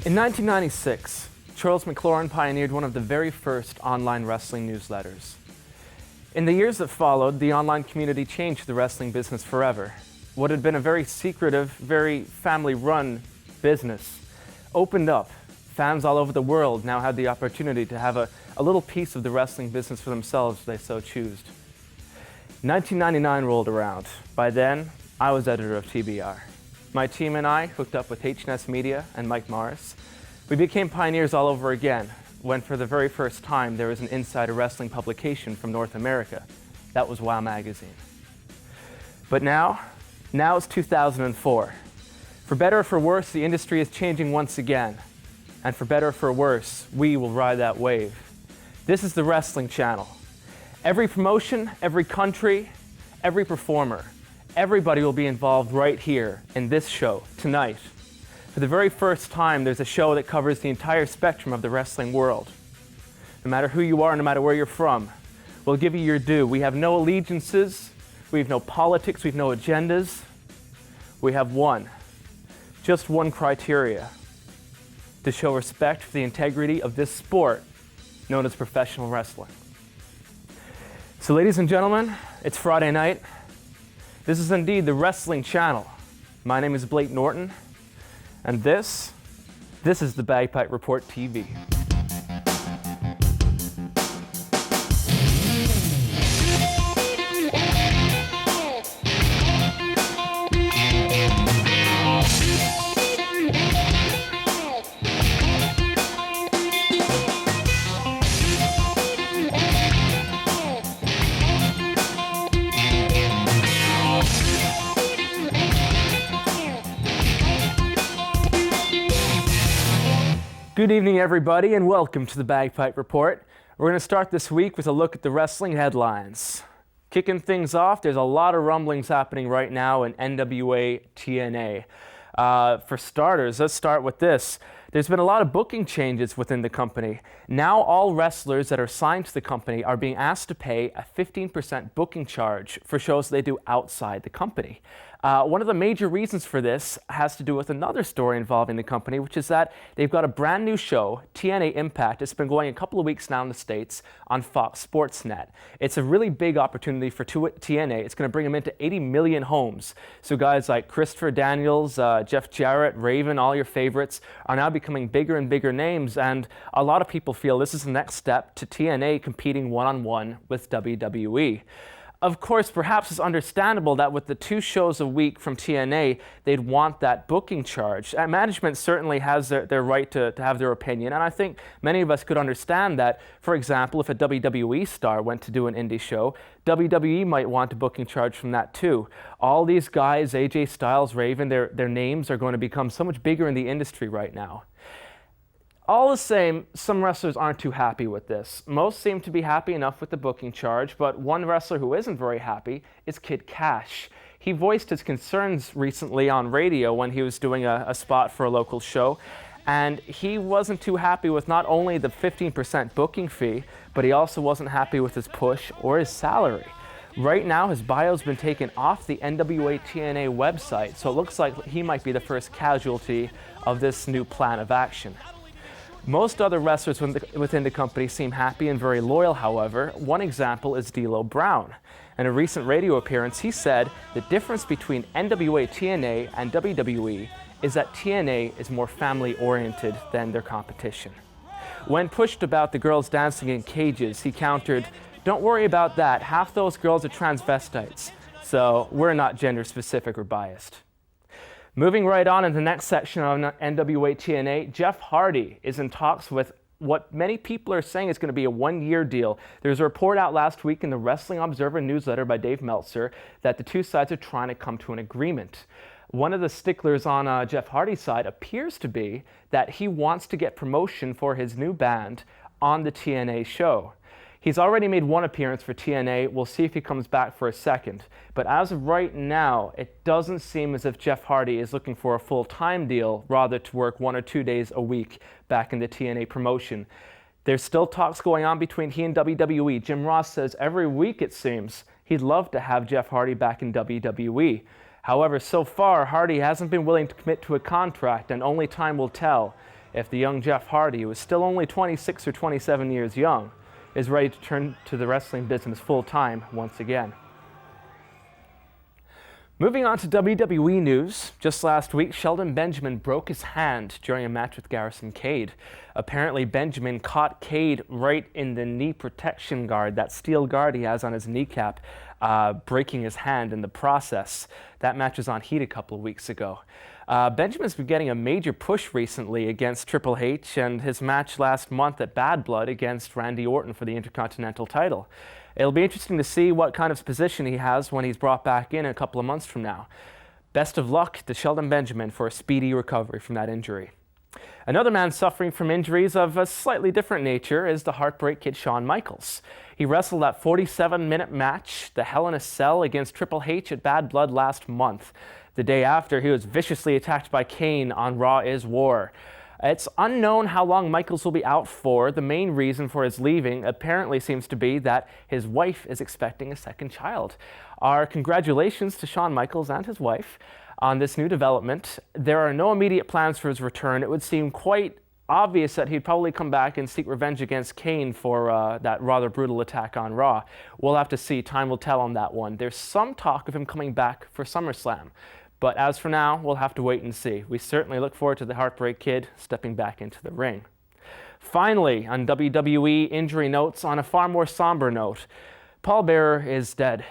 In 1996, Charles McLaurin pioneered one of the very first online wrestling newsletters. In the years that followed, the online community changed the wrestling business forever. What had been a very secretive, very family-run business opened up. Fans all over the world now had the opportunity to have a little piece of the wrestling business for themselves if they so chose. 1999 rolled around. By then, I was editor of TBR. My team and I hooked up with H&S Media and Mike Morris. We became pioneers all over again when for the very first time there was an insider wrestling publication from North America. That was WOW Magazine. But now it's 2004. For better or for worse, the industry is changing once again. And for better or for worse, we will ride that wave. This is the Wrestling Channel. Every promotion, every country, every performer, everybody will be involved right here in this show tonight. For the very first time, there's a show that covers the entire spectrum of the wrestling world. No matter who you are, no matter where you're from, we'll give you your due. We have no allegiances, we have no politics, we have no agendas. We have just one criteria: to show respect for the integrity of this sport known as professional wrestling. So ladies and gentlemen, it's Friday night. This is indeed the Wrestling Channel. My name is Blake Norton, and this is the Bagpipe Report TV. Good evening, everybody, and welcome to the Bagpipe Report. We're going to start this week with a look at the wrestling headlines. Kicking things off, there's a lot of rumblings happening right now in NWA-TNA. For starters, let's start with this. There's been a lot of booking changes within the company. Now all wrestlers that are signed to the company are being asked to pay a 15% booking charge for shows they do outside the company. One of the major reasons for this has to do with another story involving the company, which is that they've got a brand new show, TNA Impact. It's been going a couple of weeks now in the States on Fox Sports Net. It's a really big opportunity for TNA. It's going to bring them into 80 million homes. So guys like Christopher Daniels, Jeff Jarrett, Raven, all your favorites, are now becoming bigger and bigger names, and a lot of people feel this is the next step to TNA competing one-on-one with WWE. Of course, perhaps it's understandable that with the 2 shows a week from TNA, they'd want that booking charge. Management certainly has their right to have their opinion, and I think many of us could understand that. For example, if a WWE star went to do an indie show, WWE might want a booking charge from that too. All these guys, AJ Styles, Raven, their names are going to become so much bigger in the industry right now. All the same, some wrestlers aren't too happy with this. Most seem to be happy enough with the booking charge, but one wrestler who isn't very happy is Kid Cash. He voiced his concerns recently on radio when he was doing a spot for a local show, and he wasn't too happy with not only the 15% booking fee, but he also wasn't happy with his push or his salary. Right now, his bio's been taken off the NWA-TNA website, so it looks like he might be the first casualty of this new plan of action. Most other wrestlers within the company seem happy and very loyal, however. One example is D'Lo Brown. In a recent radio appearance, he said the difference between NWA-TNA and WWE is that TNA is more family-oriented than their competition. When pushed about the girls dancing in cages, he countered, "Don't worry about that, half those girls are transvestites, so we're not gender-specific or biased." Moving right on in the next section on NWA-TNA, Jeff Hardy is in talks with what many people are saying is going to be a 1-year deal. There's a report out last week in the Wrestling Observer newsletter by Dave Meltzer that the 2 sides are trying to come to an agreement. One of the sticklers on Jeff Hardy's side appears to be that he wants to get promotion for his new band on the TNA show. He's already made 1 appearance for TNA. We'll see if he comes back for a second. But as of right now, it doesn't seem as if Jeff Hardy is looking for a full-time deal, rather to work 1 or 2 days a week back in the TNA promotion. There's still talks going on between he and WWE. Jim Ross says every week, it seems, he'd love to have Jeff Hardy back in WWE. However, so far, Hardy hasn't been willing to commit to a contract, and only time will tell. if the young Jeff Hardy, who is still only 26 or 27 years young, is ready to turn to the wrestling business full-time once again. Moving on to WWE news, just last week, Shelton Benjamin broke his hand during a match with Garrison Cade. Apparently, Benjamin caught Cade right in the knee protection guard, that steel guard he has on his kneecap, breaking his hand in the process. That match was on Heat a couple of weeks ago. Benjamin's been getting a major push recently against Triple H and his match last month at Bad Blood against Randy Orton for the Intercontinental title. It'll be interesting to see what kind of position he has when he's brought back in a couple of months from now. Best of luck to Shelton Benjamin for a speedy recovery from that injury. Another man suffering from injuries of a slightly different nature is the Heartbreak Kid Shawn Michaels. He wrestled that 47-minute match, the Hell in a Cell, against Triple H at Bad Blood last month. The day after, he was viciously attacked by Kane on Raw is War. It's unknown how long Michaels will be out for. The main reason for his leaving apparently seems to be that his wife is expecting a second child. Our congratulations to Shawn Michaels and his wife on this new development. There are no immediate plans for his return. It would seem quite obvious that he'd probably come back and seek revenge against Kane for that rather brutal attack on Raw. We'll have to see. Time will tell on that one. There's some talk of him coming back for SummerSlam. But as for now, we'll have to wait and see. We certainly look forward to the Heartbreak Kid stepping back into the ring. Finally, on WWE injury notes, on a far more somber note, Paul Bearer is dead.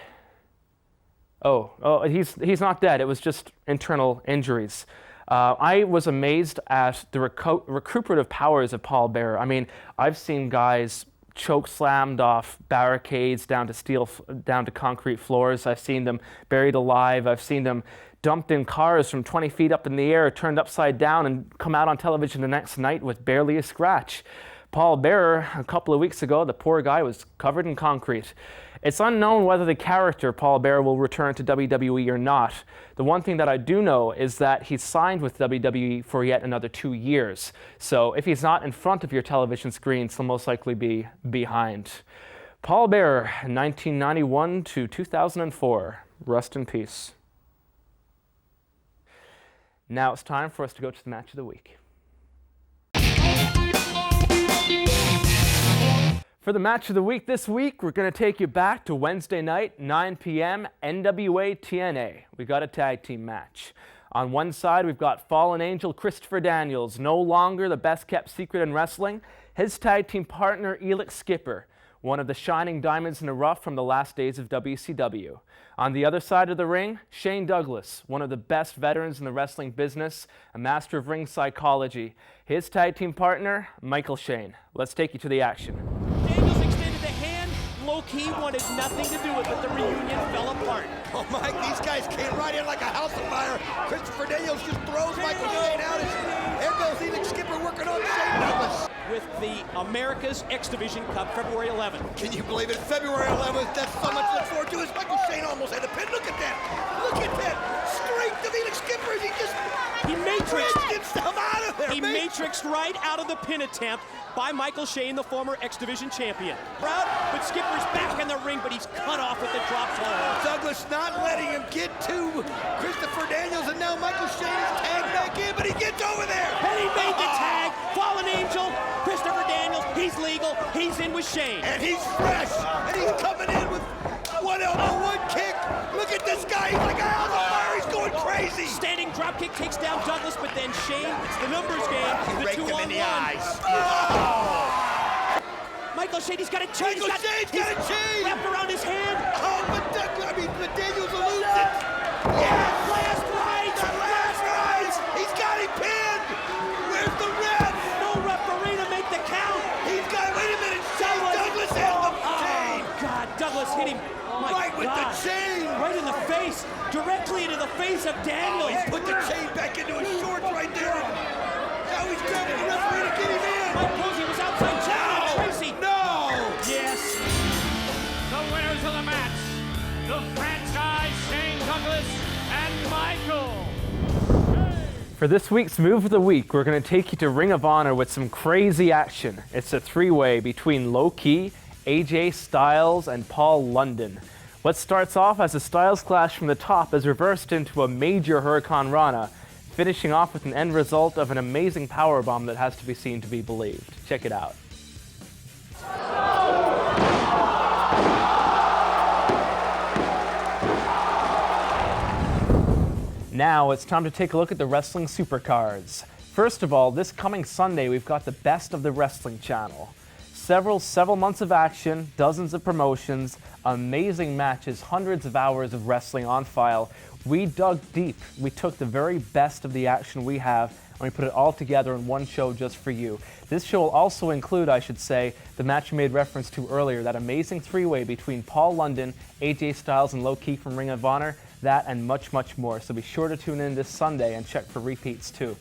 He's not dead. It was just internal injuries. I was amazed at the recuperative powers of Paul Bearer. I mean, I've seen guys choke slammed off barricades down to concrete floors. I've seen them buried alive. I've seen them dumped in cars from 20 feet up in the air, turned upside down, and come out on television the next night with barely a scratch. Paul Bearer, a couple of weeks ago, the poor guy was covered in concrete. It's unknown whether the character Paul Bearer will return to WWE or not. The one thing that I do know is that he's signed with WWE for yet another 2 years. So if he's not in front of your television screens, he'll most likely be behind. Paul Bearer, 1991 to 2004. Rest in peace. Now it's time for us to go to the match of the week. For the match of the week this week, we're going to take you back to Wednesday night, 9 p.m., NWA-TNA. We got a tag team match. On one side, we've got Fallen Angel Christopher Daniels, no longer the best-kept secret in wrestling. His tag team partner, Elix Skipper, one of the shining diamonds in the rough from the last days of WCW. On the other side of the ring, Shane Douglas, one of the best veterans in the wrestling business, a master of ring psychology. His tag team partner, Michael Shane. Let's take you to the action. Daniels extended the hand. Low-key wanted nothing to do with it. The reunion fell apart. Oh, Mike, these guys came right in like a house of fire. Christopher Daniels just throws Michael Shane out. There goes Elix Skipper working on Shane Douglas. With the America's X Division Cup, February 11th. Can you believe it? February 11th, that's so much to look forward to. As Michael Shane almost had a pin. Look at that. Look at that. Strength of Elix Skipper. He matrixed himself out of there. He matrixed right out of the pin attempt by Michael Shane, the former X Division champion. Proud, but Skipper's back in the ring, but he's cut off with the drop toe. Douglas not letting him get to Christopher Daniels, and now Michael Shane is tagged back in, but he gets over there. And he made the tag. Fallen Angel, Christopher Daniels, he's legal, he's in with Shane. And he's fresh, and he's coming in with one elbow, one kick. Look at this guy, he's like a house of fire, he's going crazy. Standing dropkick takes down Douglas, but then Shane, it's the numbers game, he the raked him in the 2-on-1. eyes. Oh! Michael Shane, he's got a chain. Michael Shane's got a chain. Wrapped around his hand. Oh, but Daniels will lose it. Yes! Last right. The last right. He's got him pinned. Where's the ref? No referee to make the count. He's got, wait a minute. Shane Douglas has the chain. Oh, God, Douglas hit him. Right with the chain. Right in the face. Directly into the face of Daniels. Oh, he put the chain back into his shorts right there. Now he's grabbing the referee to get him in. Mike Posey was outside challenging Tracy. No. Yes. The winners of the match, the franchise Shane Douglas and Michael. For this week's Move of the Week, we're going to take you to Ring of Honor with some crazy action. It's a three-way between Low Ki, AJ Styles, and Paul London. What starts off as a Styles clash from the top is reversed into a major Hurricane Rana. finishing off with an end result of an amazing powerbomb that has to be seen to be believed. Check it out. Now it's time to take a look at the wrestling supercards. First of all, this coming Sunday we've got the best of the wrestling channel. Several months of action, dozens of promotions, amazing matches, hundreds of hours of wrestling on file. We dug deep. We took the very best of the action we have and we put it all together in one show just for you. This show will also include, I should say, the match we made reference to earlier, that amazing three-way between Paul London, AJ Styles, and Low Ki from Ring of Honor, that and much, much more. So be sure to tune in this Sunday and check for repeats too.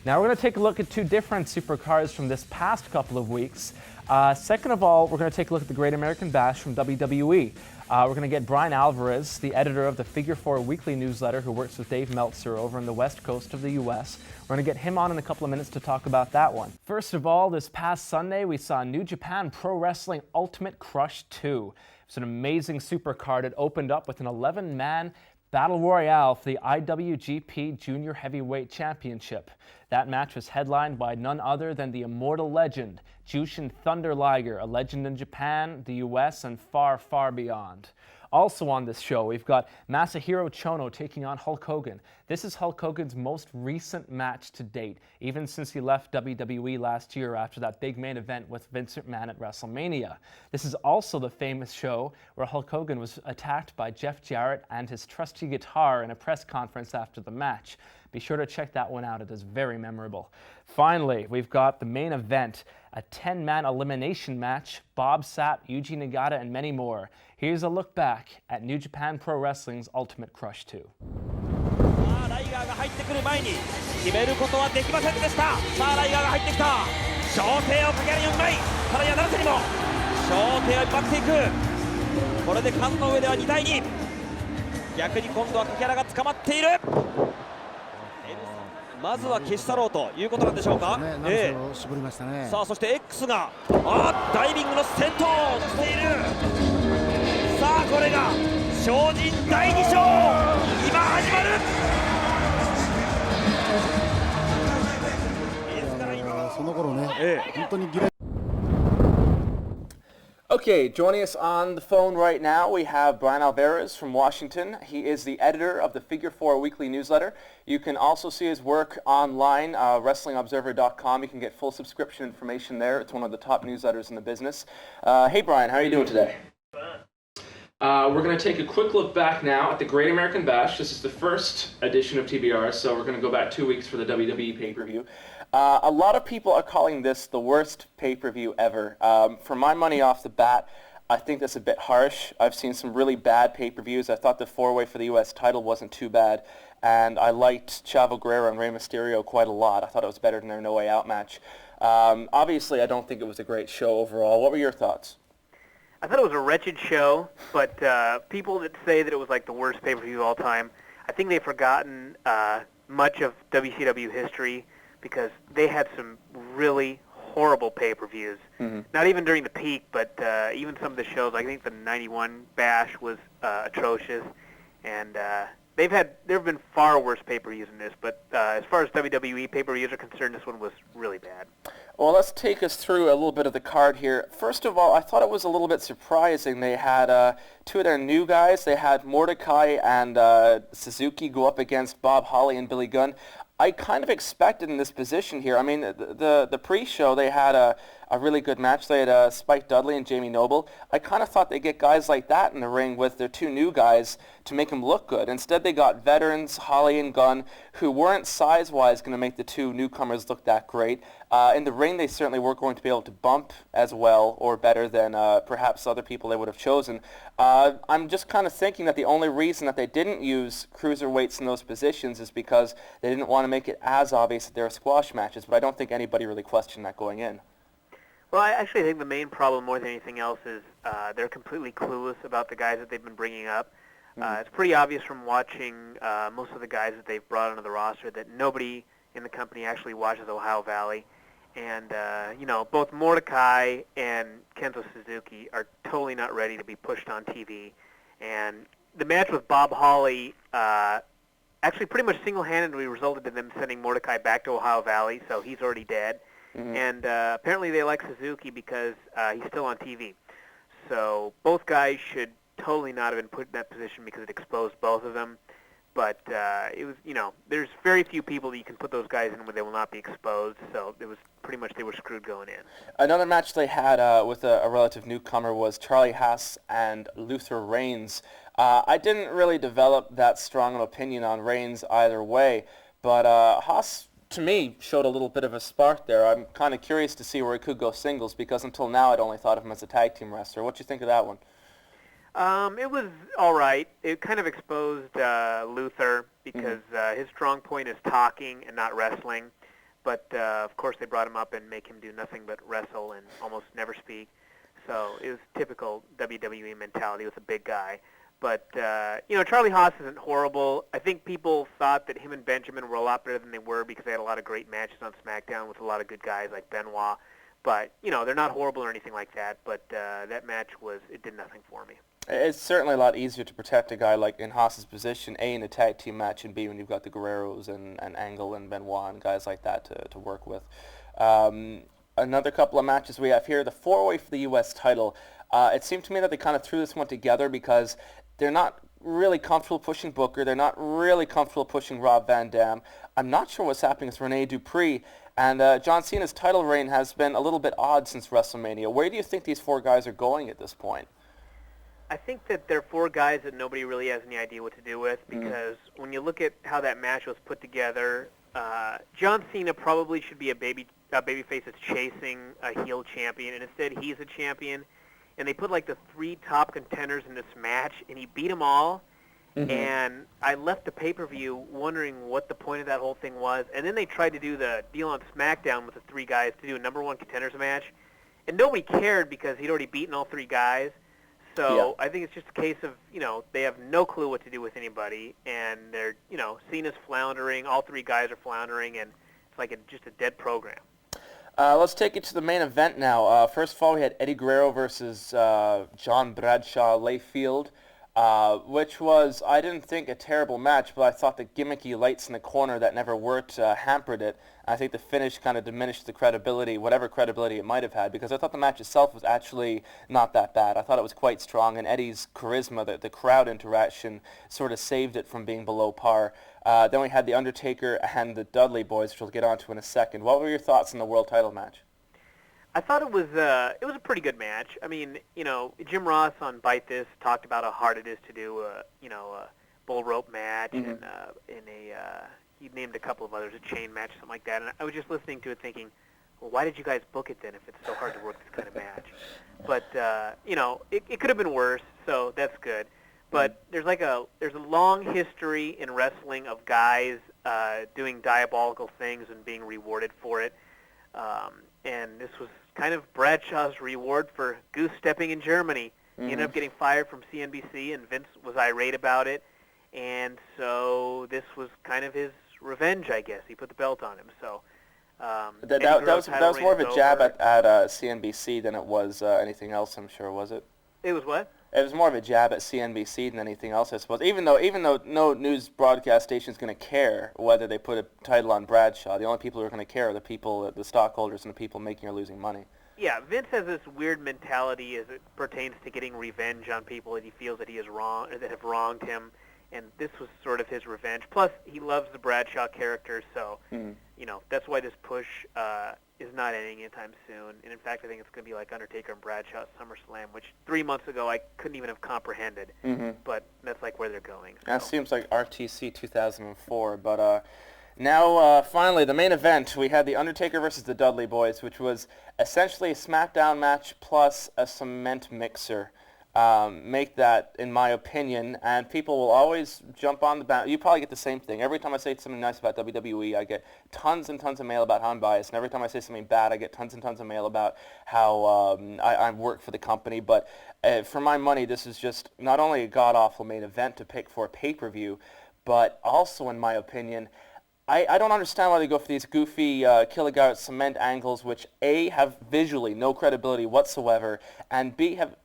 Now we're going to take a look at two different supercars from this past couple of weeks. Second of all, we're going to take a look at the Great American Bash from WWE. We're going to get Brian Alvarez, the editor of the Figure 4 weekly newsletter, who works with Dave Meltzer over on the west coast of the U.S. We're going to get him on in a couple of minutes to talk about that one. First of all, this past Sunday, we saw New Japan Pro Wrestling Ultimate Crush 2. It's an amazing supercard. It opened up with an 11-man Battle Royale for the IWGP Junior Heavyweight Championship. That match was headlined by none other than the immortal legend, Jushin Thunder Liger, a legend in Japan, the US, and far, far beyond. Also on this show, we've got Masahiro Chono taking on Hulk Hogan. This is Hulk Hogan's most recent match to date, even since he left WWE last year after that big main event with Vince McMahon at WrestleMania. This is also the famous show where Hulk Hogan was attacked by Jeff Jarrett and his trusty guitar in a press conference after the match. Be sure to check that one out. It is very memorable. Finally, we've got the main event, a 10-man elimination match, Bob Sapp, Yuji Nagata, and many more. Here's a look back at New Japan Pro Wrestling's Ultimate Crush 2. ライガーが入ってくる前に決めることはできませんでした。さあライガーが入ってきた。小手をかける4枚。ただ柳瀬にも小手を引っ張っていく。これで数の上では2対2。逆に今度は柿原が捕まっている。まずは消し去ろうということなんでしょうか。さあそして X がダイビングの先頭をしている。さあこれが精進第2章今始まる。その頃ね、本当にギレ。 Okay, joining us on the phone right now, we have Brian Alvarez from Washington. He is the editor of the Figure 4 weekly newsletter. You can also see his work online, WrestlingObserver.com. You can get full subscription information there. It's one of the top newsletters in the business. Hey Brian, how are you doing today? We're going to take a quick look back now at the Great American Bash. This is the first edition of TBR, so we're going to go back 2 weeks for the WWE pay-per-view. A lot of people are calling this the worst pay-per-view ever. For my money off the bat, I think that's a bit harsh. I've seen some really bad pay-per-views. I thought the four-way for the U.S. title wasn't too bad, and I liked Chavo Guerrero and Rey Mysterio quite a lot. I thought it was better than their No Way Out match. Obviously, I don't think it was a great show overall. What were your thoughts? I thought it was a wretched show, but people that say that it was like the worst pay-per-view of all time, I think they've forgotten much of WCW history, because they had some really horrible pay-per-views. Mm-hmm. Not even during the peak, but even some of the shows. I think the '91 Bash was atrocious, and there have been far worse pay-per-views than this. But as far as WWE pay-per-views are concerned, this one was really bad. Well, let's take us through a little bit of the card here. First of all, I thought it was a little bit surprising. They had two of their new guys. They had Mordecai and Suzuki go up against Bob Holly and Billy Gunn. I kind of expected in this position here. I mean, the pre-show, they had a really good match. They had Spike Dudley and Jamie Noble. I kind of thought they'd get guys like that in the ring with their two new guys to make them look good. Instead, they got veterans, Holly and Gunn, who weren't size-wise going to make the two newcomers look that great. In the ring, they certainly weren't going to be able to bump as well or better than perhaps other people they would have chosen. I'm just kind of thinking that the only reason that they didn't use cruiserweights in those positions is because they didn't want to make it as obvious that they were squash matches, but I don't think anybody really questioned that going in. Well, I actually think the main problem more than anything else is they're completely clueless about the guys that they've been bringing up. It's pretty obvious from watching most of the guys that they've brought onto the roster that nobody in the company actually watches Ohio Valley. And, both Mordecai and Kenzo Suzuki are totally not ready to be pushed on TV. And the match with Bob Holly actually pretty much single-handedly resulted in them sending Mordecai back to Ohio Valley, so he's already dead. And apparently they like Suzuki because he's still on TV. So both guys should totally not have been put in that position because it exposed both of them. But it was, there's very few people that you can put those guys in where they will not be exposed. So it was pretty much they were screwed going in. Another match they had with a relative newcomer was Charlie Haas and Luther Reigns. I didn't really develop that strong an opinion on Reigns either way, but Haas, to me, showed a little bit of a spark there. I'm kind of curious to see where he could go singles because until now I'd only thought of him as a tag team wrestler. What do you think of that one? It was all right. It kind of exposed Luther because his strong point is talking and not wrestling. But, of course, they brought him up and make him do nothing but wrestle and almost never speak. So it was typical WWE mentality with a big guy. But, Charlie Haas isn't horrible. I think people thought that him and Benjamin were a lot better than they were because they had a lot of great matches on SmackDown with a lot of good guys like Benoit. But, they're not horrible or anything like that. But that match it did nothing for me. It's certainly a lot easier to protect a guy like in Haas's position, A, in a tag team match, and B, when you've got the Guerreros and Angle and Benoit and guys like that to work with. Another couple of matches we have here, the four-way for the U.S. title. It seemed to me that they kind of threw this one together because they're not really comfortable pushing Booker. They're not really comfortable pushing Rob Van Dam. I'm not sure what's happening with Rene Dupree. And John Cena's title reign has been a little bit odd since WrestleMania. Where do you think these four guys are going at this point? I think that they're four guys that nobody really has any idea what to do with because when you look at how that match was put together, John Cena probably should be a babyface that's chasing a heel champion, and instead he's a champion. And they put like the three top contenders in this match, and he beat them all. And I left the pay-per-view wondering what the point of that whole thing was. And then they tried to do the deal on SmackDown with the three guys to do a number one contenders match, and nobody cared because he'd already beaten all three guys. So I think it's just a case of, they have no clue what to do with anybody, and they're, Cena's floundering, all three guys are floundering, and it's like just a dead program. Let's take it to the main event now. First of all, we had Eddie Guerrero versus John Bradshaw Layfield, which was, I didn't think, a terrible match, but I thought the gimmicky lights in the corner that never worked hampered it. I think the finish kind of diminished the credibility, whatever credibility it might have had, because I thought the match itself was actually not that bad. I thought it was quite strong, and Eddie's charisma, the crowd interaction, sort of saved it from being below par. Then we had The Undertaker and the Dudley Boys, which we'll get onto in a second. What were your thoughts on the world title match? I thought it was a pretty good match. I mean, Jim Ross on Bite This talked about how hard it is to do a bull rope match and he named a couple of others, a chain match, something like that. And I was just listening to it thinking, well, why did you guys book it then if it's so hard to work this kind of match? But it could have been worse, so that's good. But there's a long history in wrestling of guys doing diabolical things and being rewarded for it. And this was kind of Bradshaw's reward for goose-stepping in Germany. He ended up getting fired from CNBC, and Vince was irate about it. And so this was kind of his revenge, I guess. He put the belt on him. So that was more of a jab at CNBC than it was anything else, I'm sure, was it? It was what? It was more of a jab at CNBC than anything else, I suppose. Even though no news broadcast station is going to care whether they put a title on Bradshaw, the only people who are going to care are the people, the stockholders, and the people making or losing money. Yeah, Vince has this weird mentality as it pertains to getting revenge on people that he feels that he is wrong, or that have wronged him, and this was sort of his revenge. Plus, he loves the Bradshaw character, so that's why this push is not ending anytime soon. And in fact, I think it's going to be like Undertaker and Bradshaw at SummerSlam, which 3 months ago I couldn't even have comprehended. But that's like where they're going. So. That seems like RTC 2004. But now, finally, the main event. We had The Undertaker versus the Dudley Boys, which was essentially a SmackDown match plus a cement mixer. Make that, in my opinion, and people will always jump on the back. You probably get the same thing. Every time I say something nice about WWE, I get tons and tons of mail about how I'm biased, and every time I say something bad, I get tons and tons of mail about how I work for the company. But for my money, this is just not only a god-awful main event to pick for a pay-per-view, but also, in my opinion, I don't understand why they go for these goofy kill a guy with cement angles, which A, have visually no credibility whatsoever, and B, have,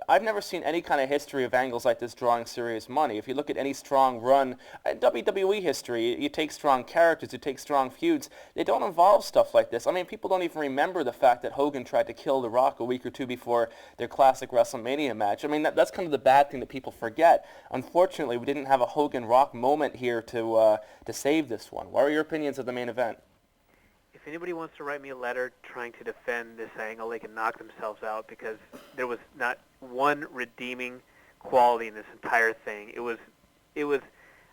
I've never seen any kind of history of angles like this drawing serious money. If you look at any strong run, WWE history, you take strong characters, you take strong feuds, they don't involve stuff like this. I mean, people don't even remember the fact that Hogan tried to kill The Rock a week or two before their classic WrestleMania match. I mean, that's kind of the bad thing that people forget. Unfortunately, we didn't have a Hogan-Rock moment here to save this one. What are your opinions of the main event? If anybody wants to write me a letter trying to defend this angle, they can knock themselves out, because there was not one redeeming quality in this entire thing. It was.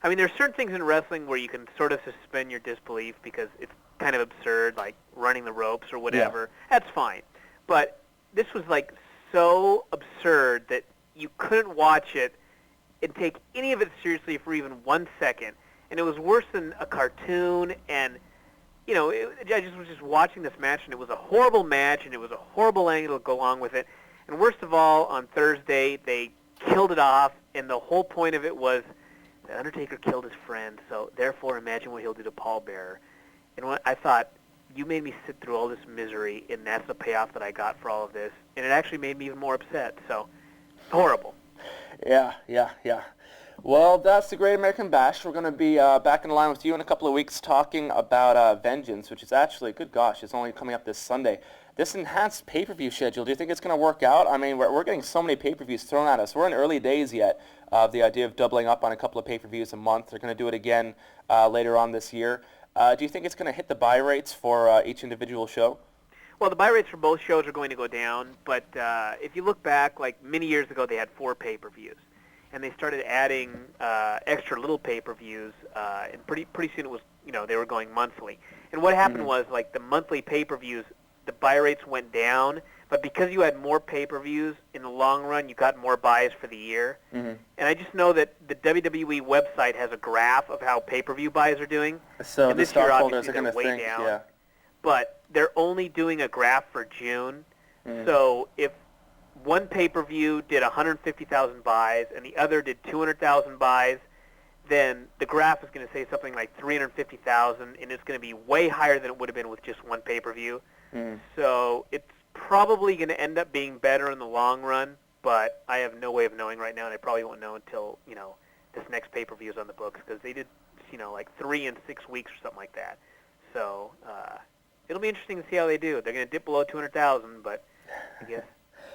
I mean, there's certain things in wrestling where you can sort of suspend your disbelief because it's kind of absurd, like running the ropes or whatever. Yeah. That's fine. But this was like so absurd that you couldn't watch it and take any of it seriously for even 1 second. And it was worse than a cartoon, and, I just was just watching this match, and it was a horrible match, and it was a horrible angle to go along with it. And worst of all, on Thursday, they killed it off, and the whole point of it was the Undertaker killed his friend, so therefore imagine what he'll do to Paul Bearer. And I thought, you made me sit through all this misery, and that's the payoff that I got for all of this. And it actually made me even more upset, so horrible. Yeah. Well, that's the Great American Bash. We're going to be back in line with you in a couple of weeks talking about Vengeance, which is actually, good gosh, it's only coming up this Sunday. This enhanced pay-per-view schedule, do you think it's going to work out? I mean, we're getting so many pay-per-views thrown at us. We're in early days yet of the idea of doubling up on a couple of pay-per-views a month. They're going to do it again later on this year. Do you think it's going to hit the buy rates for each individual show? Well, the buy rates for both shows are going to go down, but if you look back, like many years ago, they had 4 pay-per-views. And they started adding extra little pay-per-views, and pretty soon it was, they were going monthly. And what happened was, like, the monthly pay-per-views, the buy rates went down, but because you had more pay-per-views in the long run, you got more buys for the year. And I just know that the WWE website has a graph of how pay-per-view buys are doing. So and the this year, stockholders obviously, are going to think, down, yeah. But they're only doing a graph for June. So if one pay-per-view did 150,000 buys and the other did 200,000 buys, then the graph is going to say something like 350,000, and it's going to be way higher than it would have been with just one pay-per-view. So it's probably going to end up being better in the long run, but I have no way of knowing right now, and I probably won't know until, this next pay-per-view is on the books, because they did, like 3 in 6 weeks or something like that. So it'll be interesting to see how they do. They're going to dip below 200,000, but I guess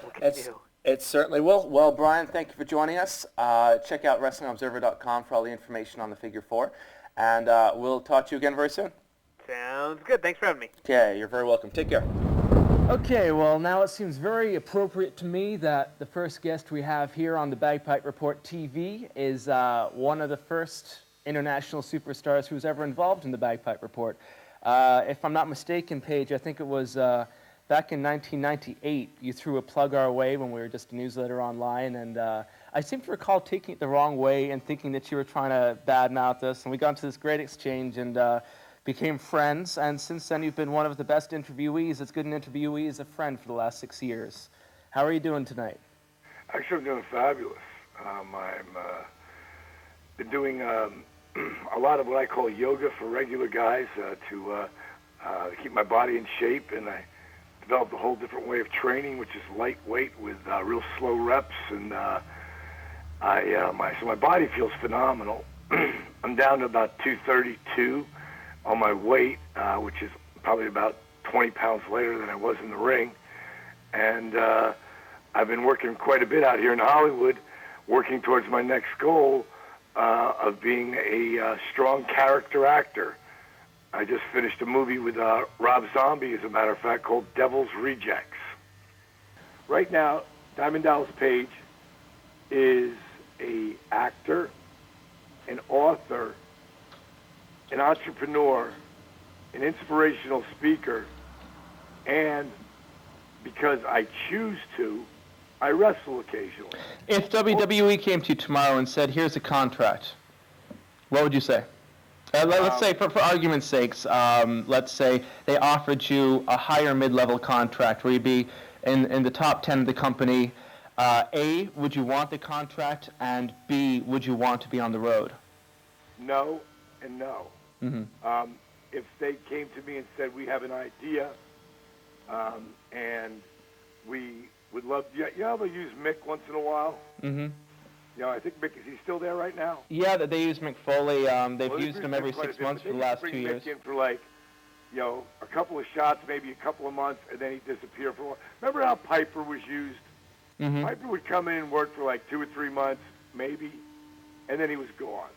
what can you do? It certainly will. Well, Brian, thank you for joining us. Check out WrestlingObserver.com for all the information on the Figure 4, and we'll talk to you again very soon. Sounds good. Thanks for having me. Okay, you're very welcome. Take care. Okay, well, now it seems very appropriate to me that the first guest we have here on the Bagpipe Report TV is one of the first international superstars who's ever involved in the Bagpipe Report. If I'm not mistaken, Paige, I think it was back in 1998, you threw a plug our way when we were just a newsletter online, and I seem to recall taking it the wrong way and thinking that you were trying to badmouth us, and we got into this great exchange and became friends, and since then you've been one of the best interviewees, as good an interviewee as a friend for the last 6 years. How are you doing tonight? Actually, I'm doing fabulous. I'm been doing a lot of what I call yoga for regular guys to keep my body in shape, and I developed a whole different way of training, which is lightweight with real slow reps, and so my body feels phenomenal. I'm down to about 232 on my weight, which is probably about 20 pounds lighter than I was in the ring, and I've been working quite a bit out here in Hollywood, working towards my next goal of being a strong character actor. I just finished a movie with Rob Zombie, as a matter of fact, called Devil's Rejects. Right now, Diamond Dallas Page is an actor, an author, an entrepreneur, an inspirational speaker, and because I choose to, I wrestle occasionally. If WWE came to you tomorrow and said, here's a contract, what would you say? Let's say, for argument's sakes, let's say they offered you a higher mid-level contract where you'd be in the top 10 of the company. A, would you want the contract? And B, would you want to be on the road? No and no. If they came to me and said, we have an idea, and we would love, you know, they'll use Mick once in a while. You know, I think Mick, is he still there right now? Yeah, they use Mick Foley. They've Well, used him every quite a 6 bit, months but for the they last bring 2 years. Mick in for like, you know, a couple of shots, maybe a couple of months, and then he'd disappear for a while. Remember how Piper was used? Piper would come in and work for like 2 or 3 months, maybe, and then he was gone.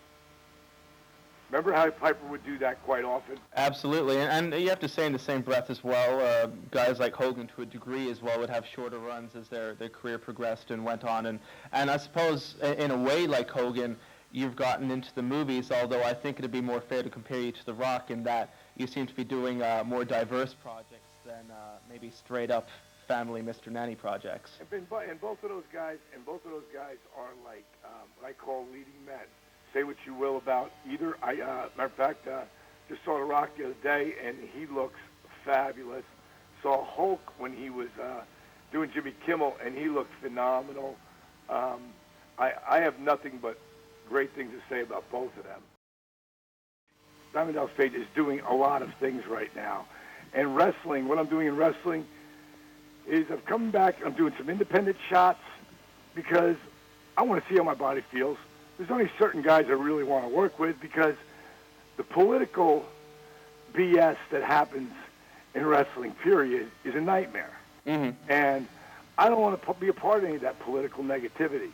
Remember how Piper would do that quite often? Absolutely, and you have to say in the same breath as well, guys like Hogan to a degree as well would have shorter runs as their career progressed and went on. And I suppose in a way like Hogan, you've gotten into the movies, although I think it'd be more fair to compare you to The Rock in that you seem to be doing more diverse projects than maybe straight up family Mr. Nanny projects. And both of those guys are like what I call leading men. Say what you will about either. Matter of fact, just saw The Rock the other day, and he looks fabulous. Saw Hulk when he was doing Jimmy Kimmel, and he looked phenomenal. I have nothing but great things to say about both of them. Diamond Dallas Page is doing a lot of things right now. And wrestling, what I'm doing in wrestling is I've come back, I'm doing some independent shots because I want to see how my body feels. There's only certain guys I really want to work with because the political BS that happens in wrestling, period, is a nightmare. And I don't want to be a part of any of that political negativity.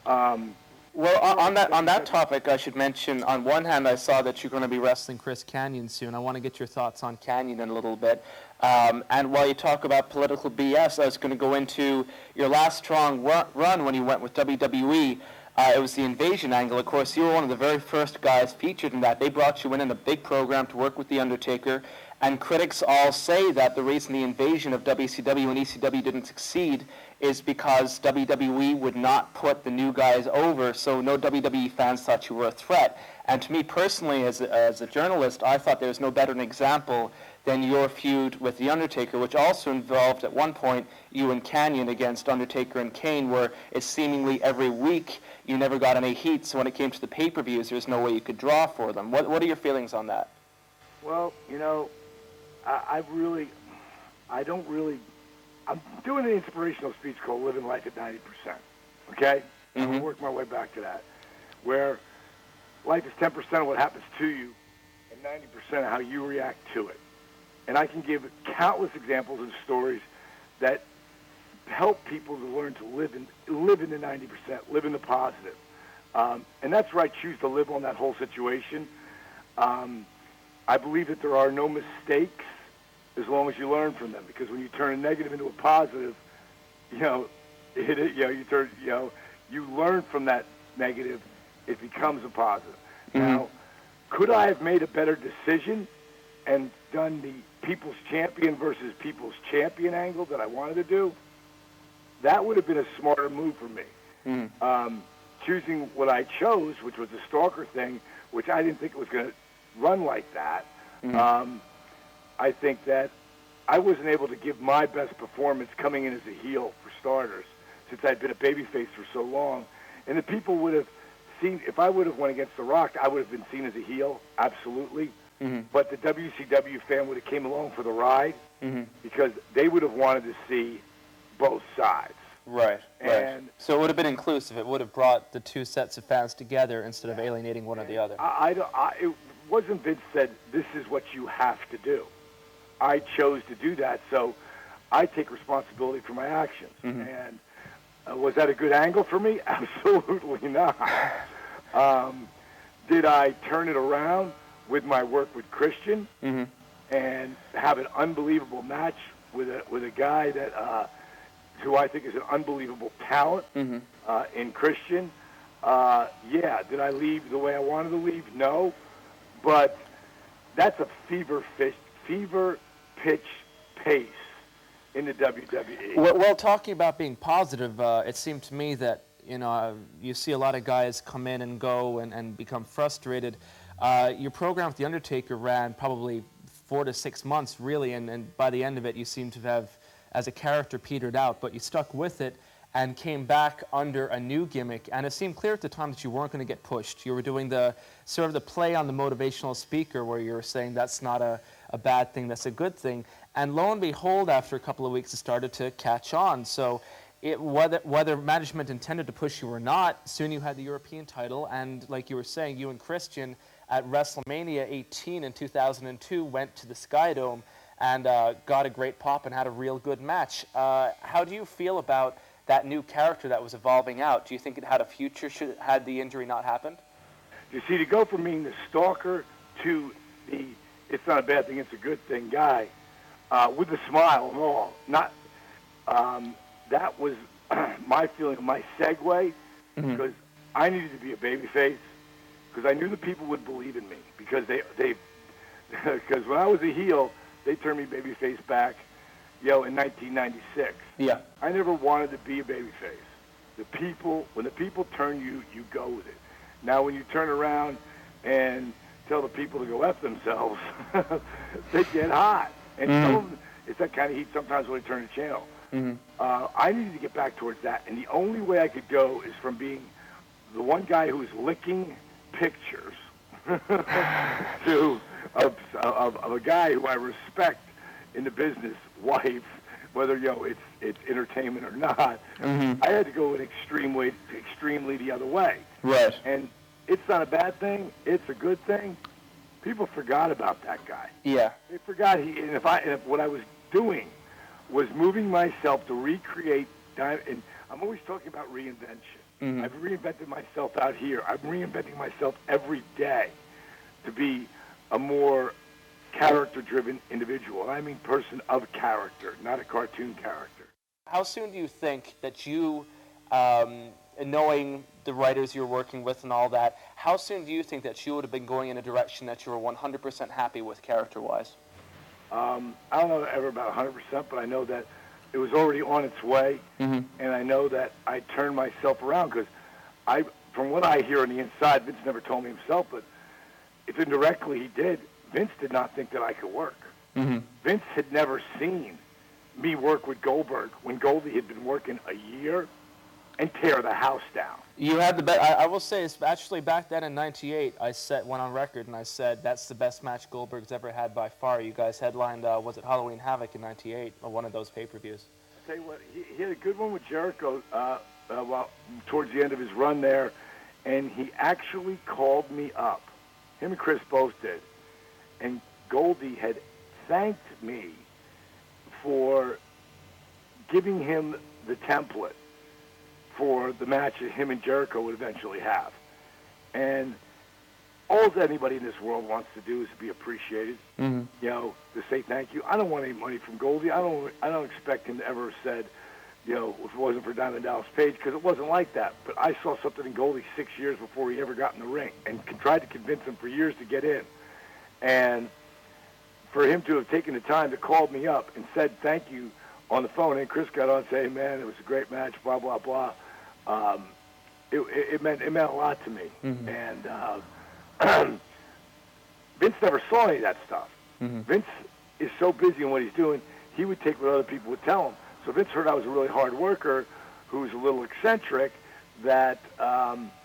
Well, on that topic, I should mention, on one hand, I saw that you're going to be wrestling Chris Kanyon soon. I want to get your thoughts on Kanyon in a little bit. And while you talk about political BS, I was going to go into your last strong run when you went with WWE. It was the Invasion angle. Of course, you were one of the very first guys featured in that. They brought you in a big program to work with The Undertaker. And critics all say that the reason the invasion of WCW and ECW didn't succeed is because WWE would not put the new guys over, so no WWE fans thought you were a threat. And to me personally, as a journalist, I thought there was no better an example than your feud with The Undertaker, which also involved at one point you and Kanyon against Undertaker and Kane, where it's seemingly every week you never got any heat, so when it came to the pay-per-views, there was no way you could draw for them. What are your feelings on that? Well, you know, I'm doing an inspirational speech called Living Life at 90%, okay? I'm going to work my way back to that, where life is 10% of what happens to you and 90% of how you react to it. And I can give countless examples and stories that help people to learn to live in the 90%, live in the positive. And that's where I choose to live on that whole situation. I believe that there are no mistakes as long as you learn from them, because when you turn a negative into a positive, you learn from that negative, it becomes a positive. Now, could I have made a better decision and done the People's Champion versus People's Champion angle that I wanted to do? That would have been a smarter move for me. Choosing what I chose, which was the Stalker thing, which I didn't think it was going to run like that. I think that I wasn't able to give my best performance coming in as a heel, for starters, since I'd been a babyface for so long. And the people would have seen, if I would have went against The Rock, I would have been seen as a heel, absolutely. But the WCW fan would have came along for the ride because they would have wanted to see both sides. Right. And so it would have been inclusive. It would have brought the two sets of fans together instead of alienating one or the other. It wasn't Vince said, this is what you have to do. I chose to do that, so I take responsibility for my actions. And was that a good angle for me? Absolutely not. Did I turn it around with my work with Christian and have an unbelievable match with a guy that who I think is an unbelievable talent in Christian? Yeah. Did I leave the way I wanted to leave? No. But that's a fever pitch pace in the WWE. Well, talking about being positive, it seemed to me that you see a lot of guys come in and go and become frustrated. Your program with The Undertaker ran probably 4 to 6 months, really, and by the end of it, you seem to have, as a character, petered out, but you stuck with it. and came back under a new gimmick, and it seemed clear at the time that you weren't going to get pushed. You were doing the sort of the play on the motivational speaker where you were saying that's not a bad thing, that's a good thing. And lo and behold, after a couple of weeks, it started to catch on. So whether management intended to push you or not, soon you had the European title, and like you were saying, you and Christian at WrestleMania 18 in 2002 went to the Sky Dome and got a great pop and had a real good match. How do you feel about that new character that was evolving out? Do you think it had a future had the injury not happened? You see, to go from being the stalker to the it's not a bad thing, it's a good thing guy, with a smile and all, not, that was my feeling, my segue, because I needed to be a babyface, because I knew the people would believe in me, because because when I was a heel, they turned me babyface back, in 1996. Yeah. I never wanted to be a babyface. When the people turn you, you go with it. Now, when you turn around and tell the people to go F themselves, they get hot. And some of them, it's that kind of heat sometimes when they turn the channel. I needed to get back towards that, and the only way I could go is from being the one guy who was licking pictures to of a guy who I respect in the business, wife, whether it's entertainment or not. I had to go extremely the other way. Right. And it's not a bad thing. It's a good thing. People forgot about that guy. Yeah. They forgot if what I was doing was moving myself to recreate, and I'm always talking about reinvention. I've reinvented myself out here. I'm reinventing myself every day to be a more character-driven individual. I mean person of character, not a cartoon character. How soon do you think that you, knowing the writers you're working with and all that, how soon do you think that you would have been going in a direction that you were 100% happy with character-wise? I don't know ever about 100%, but I know that it was already on its way, and I know that I turned myself around because from what I hear on the inside, Vince never told me himself, but if indirectly he did, Vince did not think that I could work. Vince had never seen me work with Goldberg when Goldie had been working a year and tear the house down. You had the best. I will say, it's actually back then in '98, went on record and I said that's the best match Goldberg's ever had by far. You guys headlined, was it Halloween Havoc in '98 or one of those pay-per-views? I'll tell you what, he had a good one with Jericho towards the end of his run there, and he actually called me up. Him and Chris both did. And Goldie had thanked me for giving him the template for the match that him and Jericho would eventually have. And all that anybody in this world wants to do is to be appreciated, to say thank you. I don't want any money from Goldie. I don't expect him to ever have said, if it wasn't for Diamond Dallas Page, because it wasn't like that. But I saw something in Goldie 6 years before he ever got in the ring and tried to convince him for years to get in. And for him to have taken the time to call me up and said thank you on the phone, and Chris got on and said, hey, man, it was a great match, blah, blah, blah. It meant a lot to me. And Vince never saw any of that stuff. Vince is so busy in what he's doing, he would take what other people would tell him. So Vince heard I was a really hard worker who was a little eccentric that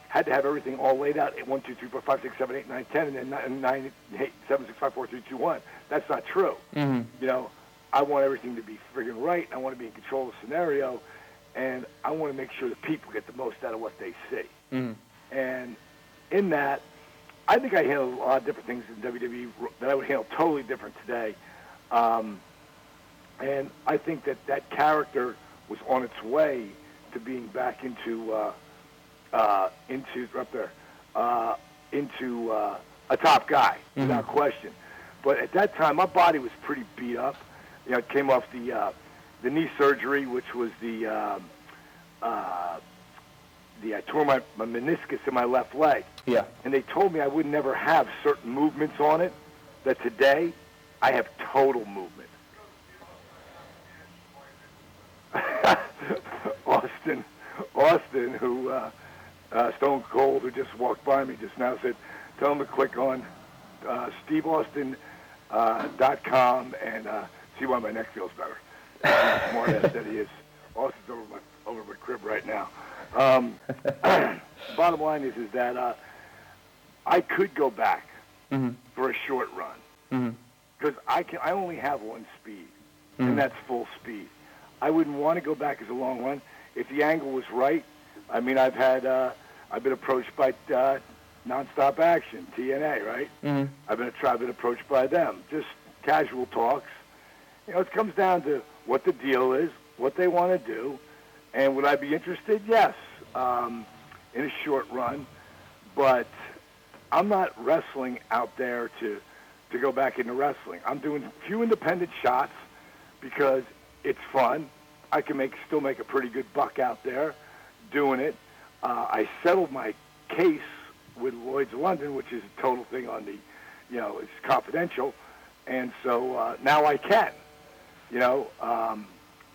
had to have everything all laid out at 1, 2, 3, 4, 5, 6, 7, 8, 9, 10, and then 9, 8, 7, 6, 5, 4, 3, 2, 1. That's not true. I want everything to be friggin' right. I want to be in control of the scenario, and I want to make sure the people get the most out of what they see. And in that, I think I handled a lot of different things in WWE that I would handle totally different today. And I think that character was on its way to being back into a top guy, without question. But at that time, my body was pretty beat up. It came off the knee surgery, which was I tore my meniscus in my left leg. Yeah. And they told me I would never have certain movements on it, that today I have total movement. Austin, who Stone Cold, who just walked by me just now, said, tell him to click on steveaustin.com and see why my neck feels better. Smart ass that he is. Austin's over my over my crib right now. Bottom line is that I could go back for a short run because I only have one speed, and that's full speed. I wouldn't want to go back as a long run if the angle was right. I mean, I've been approached by Nonstop Action, TNA, right? I've been approached by them, just casual talks. You know, it comes down to what the deal is, what they want to do, and would I be interested? Yes, in a short run, but I'm not wrestling out there to go back into wrestling. I'm doing a few independent shots because it's fun. I can still make a pretty good buck out there doing it. I settled my case with Lloyd's of London, which is a total thing on the, it's confidential, and so now I can.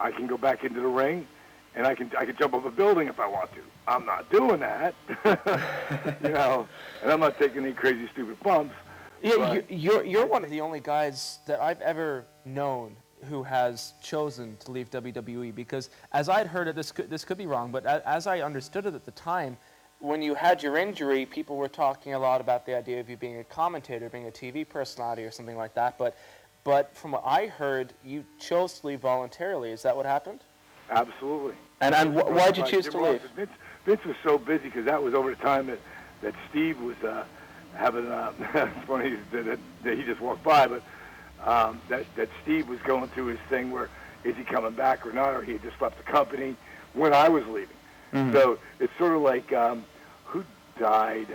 I can go back into the ring, and I can jump off a building if I want to. I'm not doing that, and I'm not taking any crazy stupid bumps. Yeah, you're one of the only guys that I've ever known who has chosen to leave WWE, because as I'd heard it, this could be wrong, but as I understood it at the time, when you had your injury, people were talking a lot about the idea of you being a commentator, being a TV personality or something like that, but from what I heard, you chose to leave voluntarily. Is that what happened? Absolutely. And why did you choose to leave? Vince was so busy because that was over the time that Steve was having, it's funny that he just walked by, but that Steve was going through his thing where is he coming back or not, or he had just left the company when I was leaving. So it's sort of like, who died?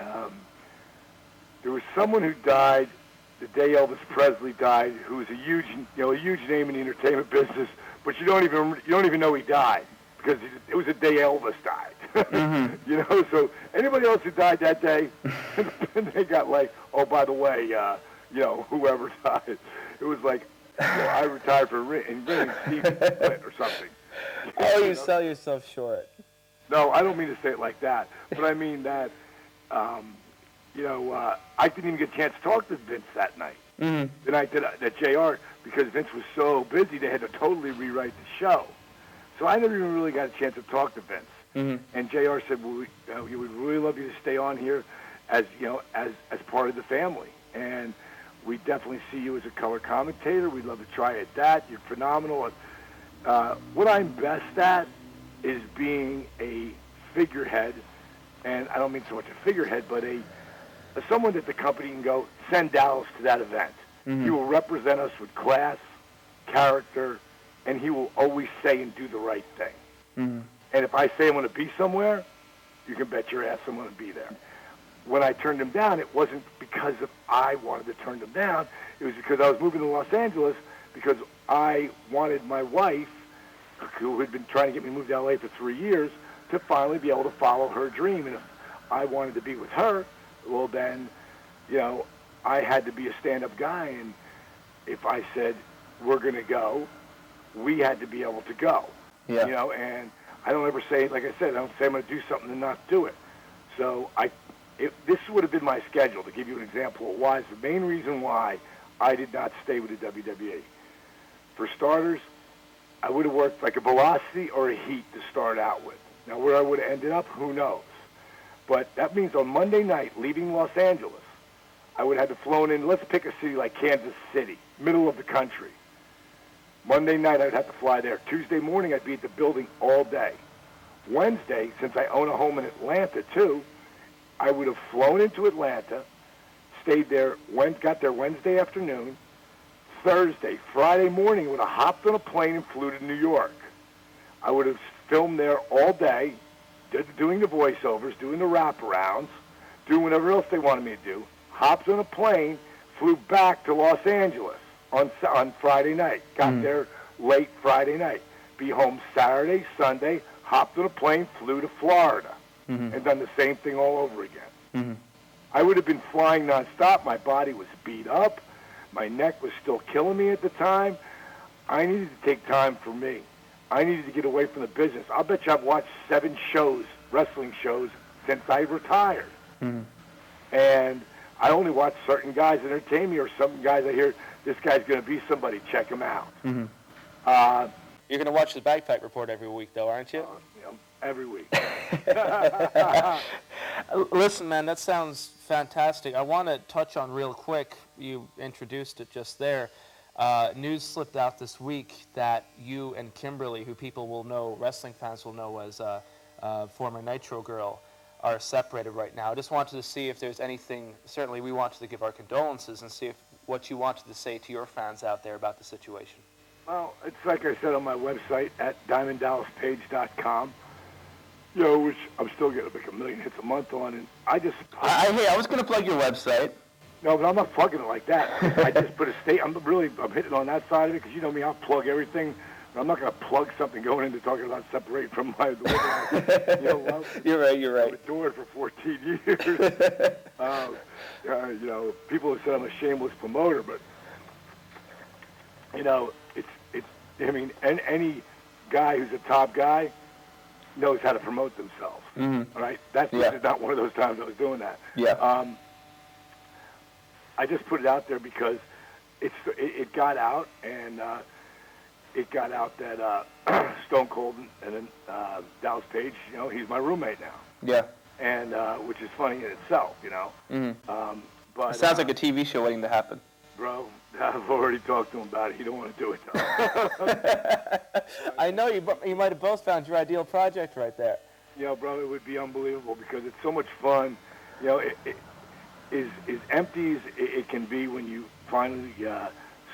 There was someone who died the day Elvis Presley died, who was a huge name in the entertainment business, but you don't even know he died because it was the day Elvis died. So anybody else who died that day, they got like, oh, by the way, whoever died. It was like, I retired for and Steve quit or something. You sell yourself short. No, I don't mean to say it like that, but I mean that, I didn't even get a chance to talk to Vince that night. The night that JR, because Vince was so busy, they had to totally rewrite the show. So I never even really got a chance to talk to Vince. And JR said, well, we would really love you to stay on here as part of the family. And we definitely see you as a color commentator. We'd love to try at that. You're phenomenal. What I'm best at is being a figurehead, and I don't mean so much a figurehead, but someone that the company can go, send Dallas to that event. He will represent us with class, character, and he will always say and do the right thing. And if I say I'm going to be somewhere, you can bet your ass I'm going to be there. When I turned him down, it wasn't because I wanted to turn him down. It was because I was moving to Los Angeles because I wanted my wife, who had been trying to get me moved to L.A. for 3 years, to finally be able to follow her dream. And if I wanted to be with her, well, then, I had to be a stand-up guy. And if I said, we're going to go, we had to be able to go. Yeah. And I don't ever say, like I said, I don't say I'm going to do something and not do it. So this would have been my schedule, to give you an example of why. It's the main reason why I did not stay with the WWE. For starters, I would have worked like a Velocity or a Heat to start out with. Now, where I would have ended up, who knows? But that means on Monday night, leaving Los Angeles, I would have had to flown in, let's pick a city like Kansas City, middle of the country. Monday night, I'd have to fly there. Tuesday morning, I'd be at the building all day. Wednesday, since I own a home in Atlanta, too, I would have flown into Atlanta, stayed there, got there Wednesday afternoon. Thursday, Friday morning, I would have hopped on a plane and flew to New York. I would have filmed there all day, doing the voiceovers, doing the wraparounds, doing whatever else they wanted me to do. Hopped on a plane, flew back to Los Angeles on Friday night. Got there late Friday night. Be home Saturday, Sunday, hopped on a plane, flew to Florida, and done the same thing all over again. I would have been flying nonstop. My body was beat up. My neck was still killing me at the time. I needed to take time for me. I needed to get away from the business. I'll bet you I've watched 7 wrestling shows, since I retired. And I only watch certain guys entertain me, or some guys I hear, this guy's going to be somebody, check him out. You're going to watch the Bagpipe Report every week, though, aren't you? Every week. Listen, man, that sounds fantastic. I want to touch on real quick, you introduced it just there. News slipped out this week that you and Kimberly, who people will know, wrestling fans will know as former Nitro Girl, are separated right now. I just wanted to see if there's anything, certainly we wanted to give our condolences and see if what you wanted to say to your fans out there about the situation. Well, it's like I said on my website at DiamondDallasPage.com, you know, which I'm still getting like 1 million hits a month on, and I just... Hey, I was going to plug your website. No, but I'm not plugging it like that. I just put a I'm hitting on that side of it, because you know me, I'll plug everything. But I'm not going to plug something going into talking about separating from the way that you know, well, You're right. I've adored for 14 years. You know, people have said I'm a shameless promoter, but, you know, I mean, any guy who's a top guy knows how to promote themselves, all right? That's not one of those times I was doing that. Yeah. I just put it out there because it got out, and it got out that Stone Cold and then Dallas Page, you know, he's my roommate now. Yeah. And which is funny in itself, you know. But It sounds like a TV show waiting to happen. Bro, I've already talked to him about it. He don't want to do it, though. I know you might have both found your ideal project right there. You know, bro, it would be unbelievable because it's so much fun. You know, as empty as it can be when you finally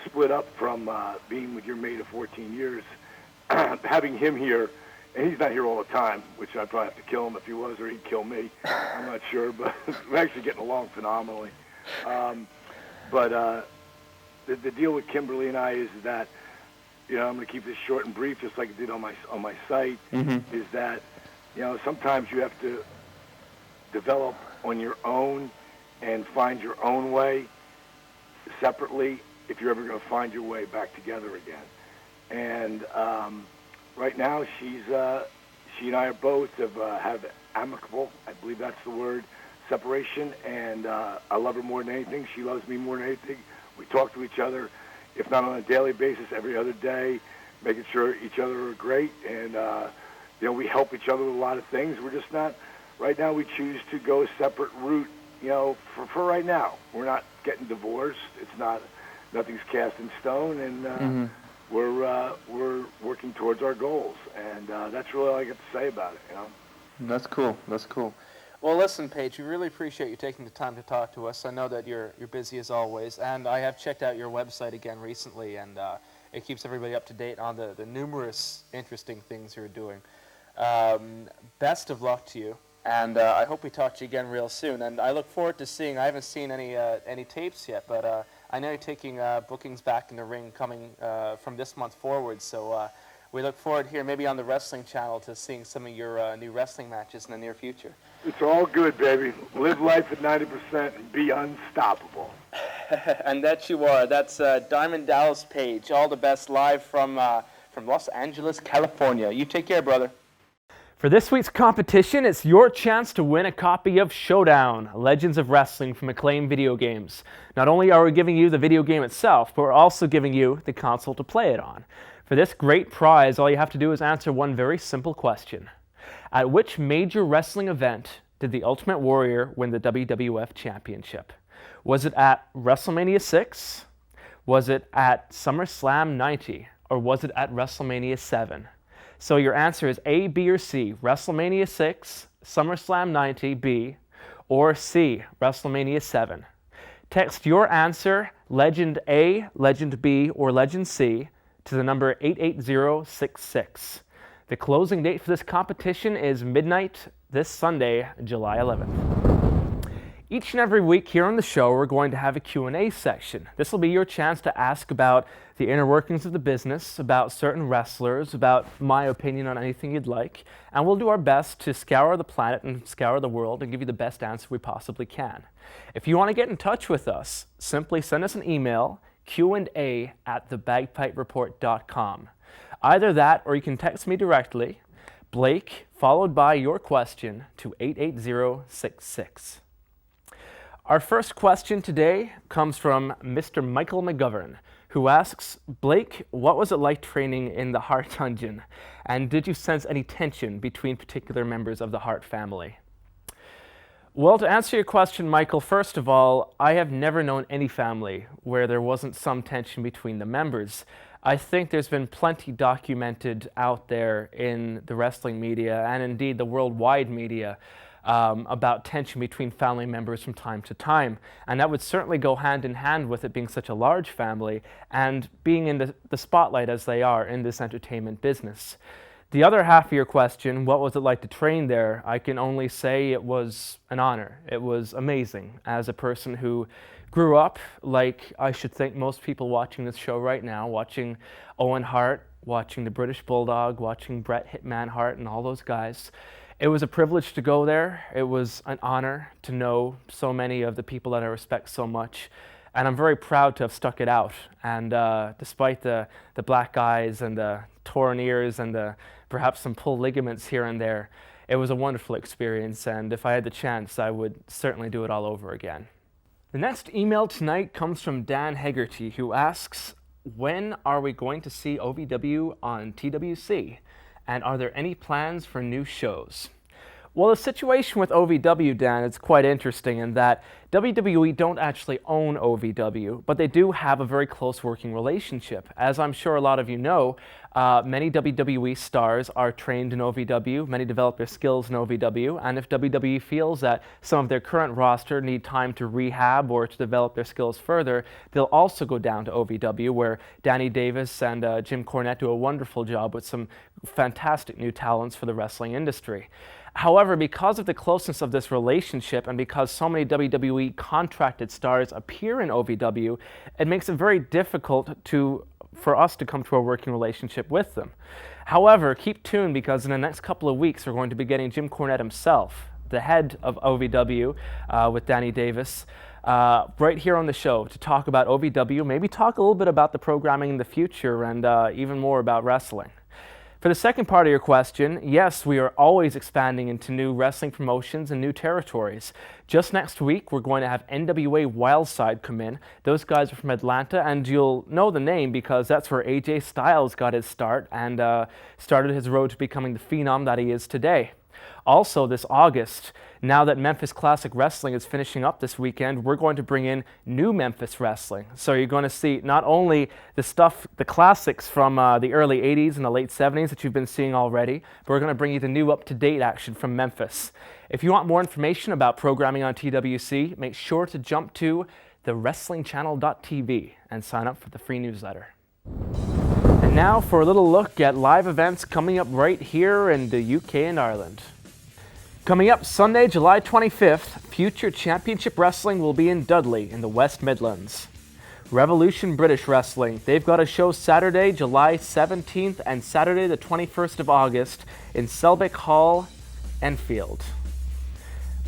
split up from being with your mate of 14 years, having him here, and he's not here all the time, which I'd probably have to kill him if he was, or he'd kill me. I'm not sure, but we're actually getting along phenomenally. But the deal with Kimberly and I is that, you know, I'm going to keep this short and brief, just like I did on my site, is that, you know, sometimes you have to develop on your own and find your own way separately if you're ever going to find your way back together again. And right now, she and I are both have amicable, I believe that's the word, separation, and I love her more than anything. She loves me more than anything. We talk to each other, if not on a daily basis, every other day, making sure each other are great, and you know, we help each other with a lot of things. We're just not, right now we choose to go a separate route, you know, for right now. We're not getting divorced. It's not, nothing's cast in stone, and we're working towards our goals, and that's really all I got to say about it, you know. That's cool. Well, listen, Paige, we really appreciate you taking the time to talk to us. I know that you're busy as always, and I have checked out your website again recently, and it keeps everybody up to date on the numerous interesting things you're doing. Best of luck to you, and I hope we talk to you again real soon. And I look forward to seeing. I haven't seen any tapes yet, but I know you're taking bookings back in the ring coming from this month forward. So we look forward here, maybe on the Wrestling Channel, to seeing some of your new wrestling matches in the near future. It's all good, baby. Live life at 90% and be unstoppable. And that you are. That's Diamond Dallas Page. All the best live from Los Angeles, California. You take care, brother. For this week's competition, it's your chance to win a copy of Showdown, Legends of Wrestling from Acclaim Video Games. Not only are we giving you the video game itself, but we're also giving you the console to play it on. For this great prize, all you have to do is answer one very simple question. At which major wrestling event did the Ultimate Warrior win the WWF Championship? Was it at WrestleMania 6? Was it at SummerSlam 90? Or was it at WrestleMania 7? So your answer is A, B, or C, WrestleMania 6, SummerSlam 90, B, or C, WrestleMania 7. Text your answer, Legend A, Legend B, or Legend C, to the number 88066. The closing date for this competition is midnight this Sunday, July 11th. Each and every week here on the show, we're going to have a Q&A section. This will be your chance to ask about the inner workings of the business, about certain wrestlers, about my opinion on anything you'd like, and we'll do our best to scour the planet and scour the world and give you the best answer we possibly can. If you want to get in touch with us, simply send us an email, Q&A@thebagpipereport.com. Either that, or you can text me directly, Blake, followed by your question, to 88066. Our first question today comes from Mr. Michael McGovern, who asks, Blake, what was it like training in the Hart Dungeon? And did you sense any tension between particular members of the Hart family? Well, to answer your question, Michael, first of all, I have never known any family where there wasn't some tension between the members. I think there's been plenty documented out there in the wrestling media and indeed the worldwide media about tension between family members from time to time. And that would certainly go hand in hand with it being such a large family and being in the spotlight as they are in this entertainment business. The other half of your question, what was it like to train there? I can only say it was an honor. It was amazing. As a person who grew up, like I should think most people watching this show right now, watching Owen Hart, watching the British Bulldog, watching Bret Hitman Hart and all those guys, it was a privilege to go there. It was an honor to know so many of the people that I respect so much. And I'm very proud to have stuck it out. And despite the black eyes and the torn ears and perhaps some pulled ligaments here and there, it was a wonderful experience. And if I had the chance, I would certainly do it all over again. The next email tonight comes from Dan Hegarty, who asks, when are we going to see OVW on TWC? And are there any plans for new shows? Well, the situation with OVW, Dan, is quite interesting in that WWE don't actually own OVW, but they do have a very close working relationship. As I'm sure a lot of you know, many WWE stars are trained in OVW, many develop their skills in OVW, and if WWE feels that some of their current roster need time to rehab or to develop their skills further, they'll also go down to OVW, where Danny Davis and Jim Cornette do a wonderful job with some fantastic new talents for the wrestling industry. However, because of the closeness of this relationship and because so many WWE contracted stars appear in OVW, it makes it very difficult for us to come to a working relationship with them. However, keep tuned because in the next couple of weeks we're going to be getting Jim Cornette himself, the head of OVW, with Danny Davis, right here on the show to talk about OVW, maybe talk a little bit about the programming in the future and even more about wrestling. For the second part of your question, yes, we are always expanding into new wrestling promotions and new territories. Just next week, we're going to have NWA Wildside come in. Those guys are from Atlanta, and you'll know the name because that's where AJ Styles got his start and started his road to becoming the phenom that he is today. Also this August, now that Memphis Classic Wrestling is finishing up this weekend, we're going to bring in new Memphis Wrestling. So you're going to see not only the classics from the early 80s and the late 70s that you've been seeing already, but we're going to bring you the new up-to-date action from Memphis. If you want more information about programming on TWC, make sure to jump to thewrestlingchannel.tv and sign up for the free newsletter. And now for a little look at live events coming up right here in the UK and Ireland. Coming up Sunday, July 25th, Future Championship Wrestling will be in Dudley in the West Midlands. Revolution British Wrestling, they've got a show Saturday, July 17th and Saturday the 21st of August in Selbeck Hall, Enfield.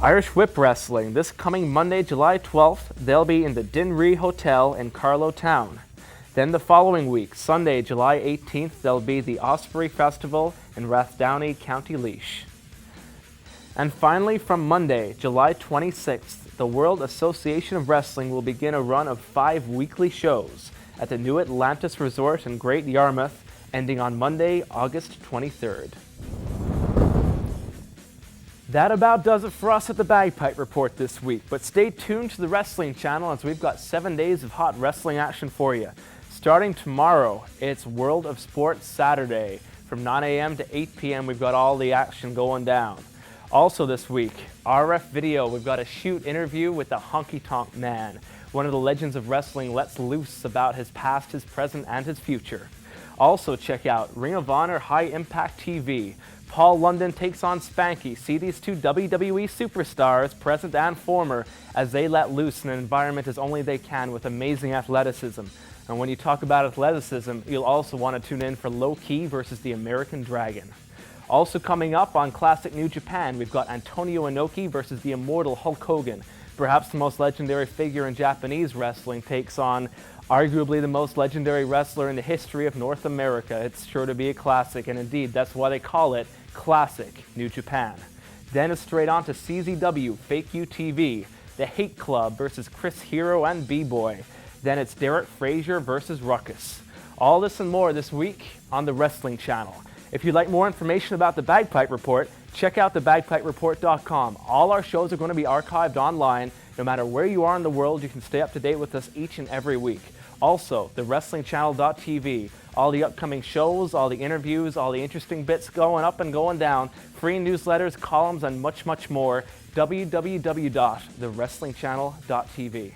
Irish Whip Wrestling, this coming Monday, July 12th, they'll be in the Dinree Hotel in Carlow Town. Then the following week, Sunday, July 18th, there'll be the Osprey Festival in Rathdowney, County Laois. And finally, from Monday, July 26th, the World Association of Wrestling will begin a run of 5 weekly shows at the New Atlantis Resort in Great Yarmouth, ending on Monday, August 23rd. That about does it for us at the Bagpipe Report this week, but stay tuned to the Wrestling Channel as we've got 7 days of hot wrestling action for you. Starting tomorrow, it's World of Sport Saturday. From 9 a.m. to 8 p.m., we've got all the action going down. Also this week, RF Video, we've got a shoot interview with the Honky Tonk Man. One of the legends of wrestling lets loose about his past, his present, and his future. Also check out Ring of Honor High Impact TV. Paul London takes on Spanky. See these two WWE superstars, present and former, as they let loose in an environment as only they can with amazing athleticism. And when you talk about athleticism, you'll also want to tune in for Low Key versus the American Dragon. Also coming up on Classic New Japan, we've got Antonio Inoki versus the immortal Hulk Hogan. Perhaps the most legendary figure in Japanese wrestling takes on arguably the most legendary wrestler in the history of North America. It's sure to be a classic, and indeed, that's why they call it Classic New Japan. Then it's straight on to CZW, Fake U TV, The Hate Club versus Chris Hero and B-Boy. Then it's Derek Frazier versus Ruckus. All this and more this week on the Wrestling Channel. If you'd like more information about the Bagpipe Report, check out thebagpipereport.com. All our shows are going to be archived online. No matter where you are in the world, you can stay up to date with us each and every week. Also, the WrestlingChannel.tv. All the upcoming shows, all the interviews, all the interesting bits going up and going down, free newsletters, columns, and much, much more. www.thewrestlingchannel.tv.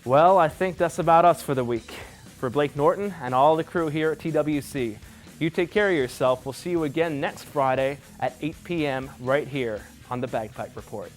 Well, I think that's about us for the week. For Blake Norton and all the crew here at TWC, you take care of yourself. We'll see you again next Friday at 8 p.m. right here on the Bagpipe Report.